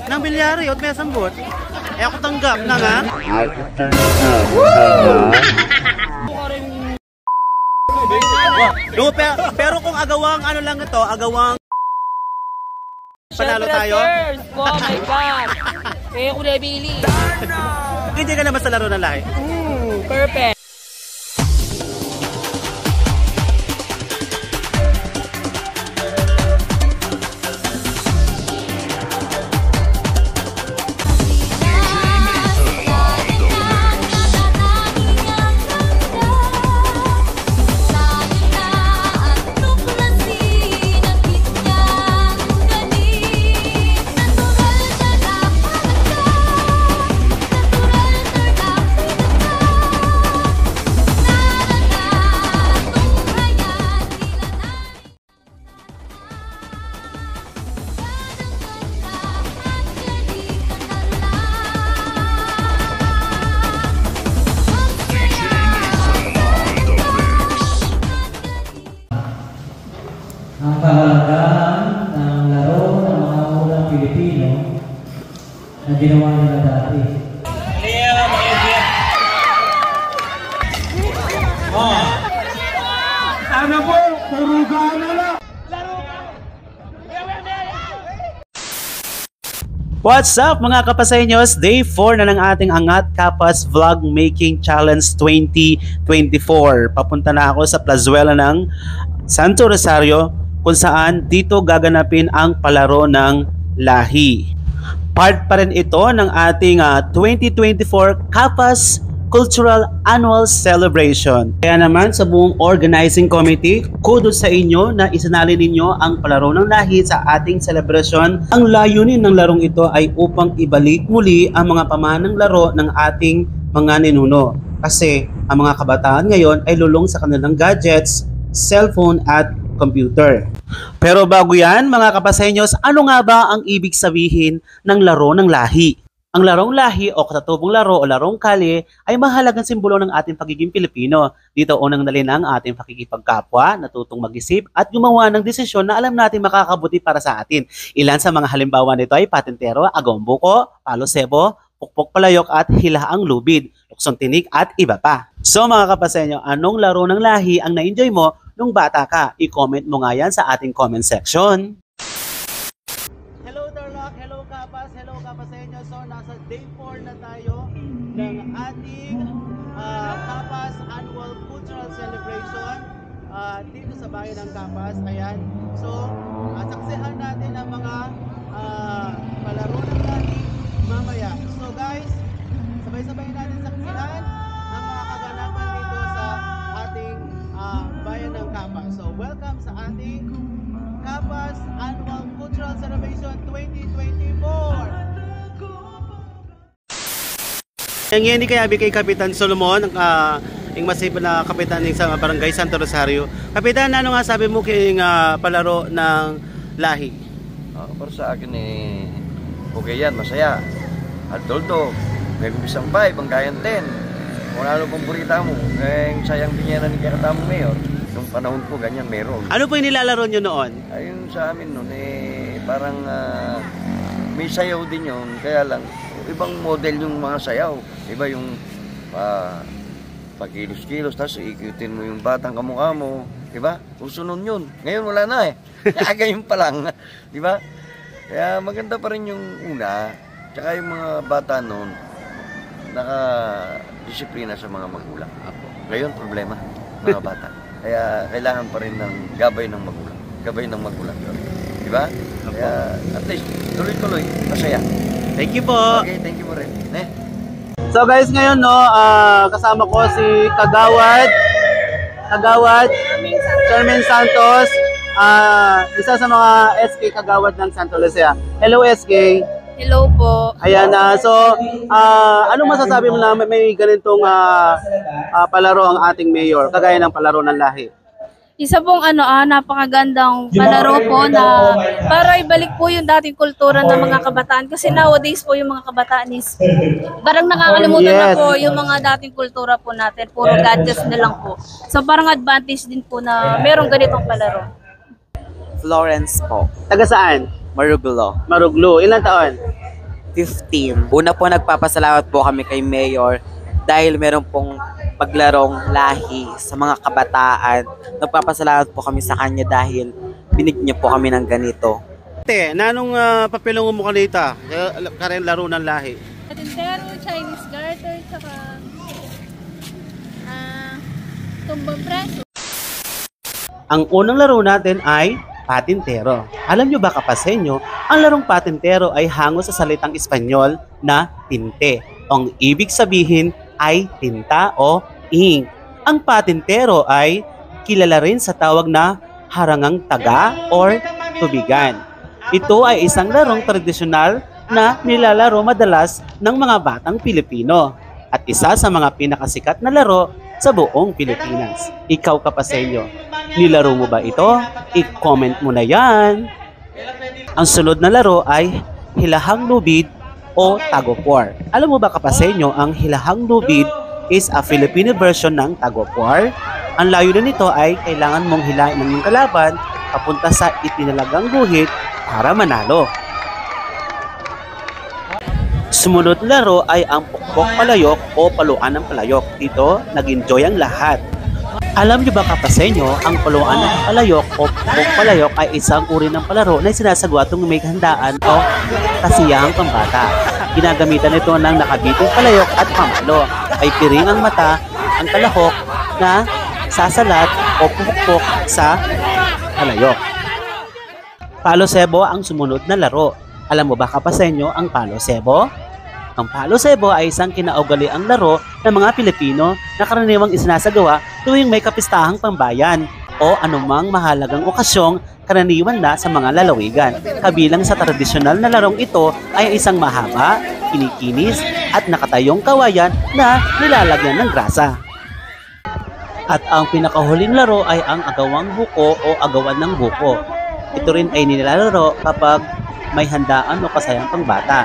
Nang bilyari, may sambot. Eh ako tanggap na nga. No, pero kung agawang ano lang ito, agawang panalo tayo. Oh my God. Kaya ko na bili. Hindi ka naman sa laro ng lahi. Perfect. Ang kahalagahan ng laro ng mga unang Pilipino na ginawa nila dati. Sana po, turugan na lang! What's up mga kapasenyos? Day 4 na ng ating Angat Kapas Vlog Making Challenge 2024. Papunta na ako sa plazuela ng Santo Rosario kung saan dito gaganapin ang palaro ng lahi. Part pa rin ito ng ating 2024 Kapas Cultural Annual Celebration. Kaya naman sa buong organizing committee, kudos sa inyo na isinali ninyo ang palaro ng lahi sa ating celebration. Ang layunin ng larong ito ay upang ibalik muli ang mga pamanang laro ng ating mga ninuno. Kasi ang mga kabataan ngayon ay lulong sa kanilang gadgets, cellphone at computer. Pero bago yan mga kapasenyos, ano nga ba ang ibig sabihin ng laro ng lahi? Ang larong lahi o katatubong laro o larong kalye ay mahalagang simbolo ng ating pagiging Pilipino. Dito unang dali ng ating pakikipagkapwa, natutong mag-isip at gumawa ng desisyon na alam natin makakabuti para sa atin. Ilan sa mga halimbawa nito ay patintero, agombuko, palo sebo, pukpok palayok at hilaang lubid, luksong tinik at iba pa. So mga kapasenyo, anong laro ng lahi ang na-enjoy mo nung bata ka? I-comment mo nga yan sa ating comment section. Hello Tarlac, hello Kapas, hello Kapasenyo. So nasa day 4 na tayo ng ating Kapas Annual Cultural Celebration dito sa bayan ng Kapas. Ayan. So saksihan natin ang mga palaro ng lahi mamaya. So guys, sabay-sabay natin saksihan ang mga kaganapan dito sa ating bayan ng Kapas. So welcome sa ating Kapas Annual Cultural Celebration 2024. Yang hindi kaya kay Kapitan Solomon, yung masipag na kapitan ng sa Barangay Santo Rosario. Kapitan, ano nga sabi mo kay palaro ng lahi? Para sa akin okay yan, masaya. At toldo, may kumpisang 5, ang kayan 10. Kung ano pong burita mo, sayang binyanan ni kakatamo mayor. Nung panahon po, ganyan meron. Ano po yung nilalaro nyo noon? Ayun sa amin noon, parang may sayaw din yun. Kaya lang, ibang model yung mga sayaw. Iba yung pagkilos-kilos, tapos ikutin mo yung batang kamukha mo. Diba? Uso nun yun. Ngayon wala na Kaya ganyan pa lang. Diba? Kaya maganda pa rin yung una. Tsaka yung mga bata noon, naka-disiplina sa mga magulang. Ngayon, problema, mga bata. Kaya kailangan pa rin ng gabay ng magulang. Gabay ng magulang. Diba? Kaya at least, tuloy-tuloy, masaya. Thank you po. Okay, thank you po rin. So guys, ngayon kasama ko si Kagawad Charmaine Santos, isa sa mga SK Kagawad ng Santo Lucia. Hello SK. Hello po. Ayan so anong masasabi mo na may ganitong palaro ang ating mayor, kagaya ng palaro ng lahi? Isa pong napakagandang palaro po na para ibalik po yung dating kultura ng mga kabataan. Kasi nowadays po yung mga kabataan is parang nakakalimutan na po yung mga dating kultura po natin. Puro gadgets na lang po. So parang advantage din po na merong ganitong palaro. Florence po. Taga saan? Maruglo. Maruglo. Ilang taon? 15. Una po, nagpapasalamat po kami kay Mayor dahil meron pong paglarong lahi sa mga kabataan. Nagpapasalamat po kami sa kanya dahil binigyan niya po kami ng ganito. Te, nanong papelong mo kanita? Karen laro ng lahi. Patintero, Chinese garter, tsaka tumbang preso. Ang unang laro natin ay patintero. Alam nyo ba kapasenyo, ang larong patintero ay hango sa salitang Espanyol na tinte. Ang ibig sabihin ay tinta o ink. Ang patintero ay kilala rin sa tawag na harangang taga or tubigan. Ito ay isang larong tradisyonal na nilalaro madalas ng mga batang Pilipino at isa sa mga pinakasikat na laro sa buong Pilipinas. Ikaw kapasenyo, nilaro mo ba ito? I-comment mo na yan! Ang sunod na laro ay hilahang lubid o tag-of-war. Alam mo ba kapasenyo, ang hilahang lubid is a Filipino version ng tag-of-war. Ang layunin nito ay kailangan mong hilain ng iyong kalaban papunta sa itinalagang guhit para manalo. Sumunod na laro ay ang pukpok palayok o paluan ng palayok. Dito, nag-enjoy ang lahat. Alam niyo ba kapasenyo, ang paluan ng palayok o pukpok palayok ay isang uri ng palaro na sinasagwa tuwing may handaan o kasiyahang pambata. Ginagamitan nito ng nakabitong palayok at pamalo. Ay piring ang mata, ang kalahok na sasalat o pupukpok sa palayok. Palo sebo ang sumunod na laro. Alam mo ba kapasenyo ang palo sebo? Ang palo sebo ay isang kinaugaliang laro ng mga Pilipino na karaniwang isinasagawa tuwing may kapistahang pambayan o anumang mahalagang okasyong karaniwan na sa mga lalawigan. Kabilang sa tradisyonal na larong ito ay isang mahaba, kinikinis at nakatayong kawayan na nilalagyan ng grasa. At ang pinakahuling laro ay ang agawang buko o agawan ng buko. Ito rin ay nilalaro kapag may handaan o kasayang pangbata.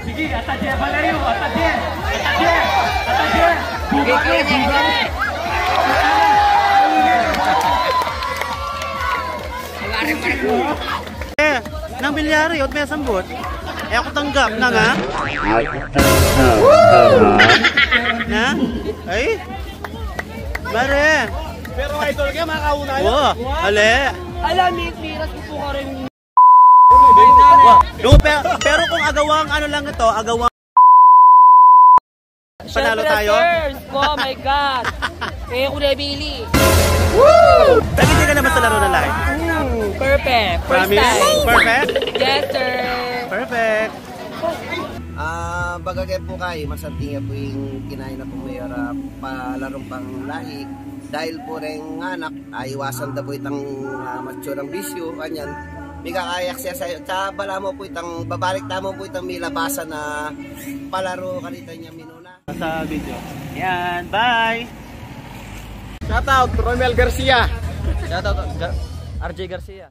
Sige, atas Valerio, atas Nang bilyari, at may sambot. Eh ako tanggap na nga. Na? Ay? Mare! Pero idol ka, makauna yun. Wow, ale! Alam, miras ko po ka rin. Pero kung agawang ano lang ito, agawang panalo tayo. Oh my God! Kaya ko nabili. Pero hindi ka naman sa laro na live. Perfect. First Promise? time. Perfect? Yes, sir. Perfect. Bagagay po kayo, masantinga po yung kinain na po mayor palarong pang lahi. Dahil po rin anak, iwasan na po itang matsurang bisyo, kanyan. May kakayak siya sa'yo. Tsaka bala mo po itang, babalik tamo po itang may labasan na palaro kanita niya minuna. Sa video. Yan, bye! Shoutout, Romel Garcia. Shoutout, RJ Garcia.